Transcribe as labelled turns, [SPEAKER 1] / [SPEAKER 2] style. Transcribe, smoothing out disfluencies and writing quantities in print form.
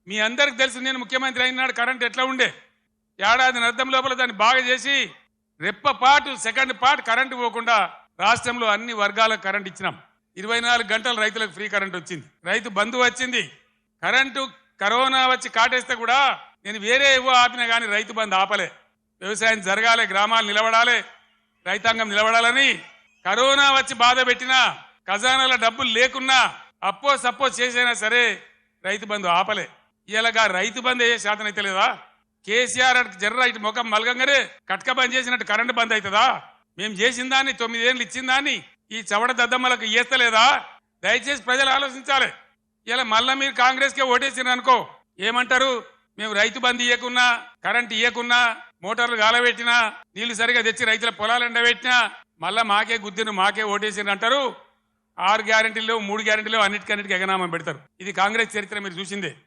[SPEAKER 1] మీ అందరికి తెలుసు నేను ముఖ్యమంత్రి అయినాడు కరెంట్ ఎట్లా ఉండే ఏడాది అర్థం లోపల దాన్ని బాగా చేసి రెప్పపాటు సెకండ్ పార్ట్ కరెంటు పోకుండా రాష్ట్రంలో అన్ని వర్గాలకు కరెంట్ ఇచ్చినాం 24 గంటలు రైతులకు ఫ్రీ కరెంట్ వచ్చింది రైతు బంధు వచ్చింది కరెంటు కరోనా వచ్చి కాటేస్తే కూడా నేను వేరే ఏవో ఆపినా కానీ రైతు బంధు ఆపలే వ్యవసాయం జరగాలి గ్రామాలు నిలబడాలి రైతాంగం నిలబడాలని కరోనా వచ్చి బాధ పెట్టినా ఖజానాల డబ్బులు లేకున్నా అప్పో సప్పో చేసైనా సరే రైతు బంధు ఆపలే ఇలాగా రైతు బంధు అయ్యే శాతం అయితే లేదా కేసీఆర్ జర్ర ఇటు ముఖం మలగంగానే కట్క బంద్ చేసినట్టు కరెంటు బంద్ అవుతుందా మేము చేసిన దాన్ని 9 ఏళ్ళు ఇచ్చిన దాన్ని ఈ చవడ దద్దమ్మలకు ఇయ్యస్తలేదా దయచేసి ప్రజలు ఆలోచించాలి ఇలా మళ్ళా మీరు కాంగ్రెస్కే ఓటేసినారు అనుకో ఏమంటారు మేము రైతు బంధు ఇయ్యకున్నా కరెంట్ ఇయ్యకున్నా మోటార్లు గాలబెట్టినా నీళ్లు సరిగా తెచ్చి రైతుల పొలాలు ఎండబెట్టినా మళ్ళా మాకే గుద్దిను మాకే ఓటేసినారు అంటారు 6 గ్యారెంటీలు 3 గ్యారెంటీలు అన్నిటికన్నిటికీ ఎగనామం పెడతారు ఇది కాంగ్రెస్ చరిత్ర మీరు చూసిందే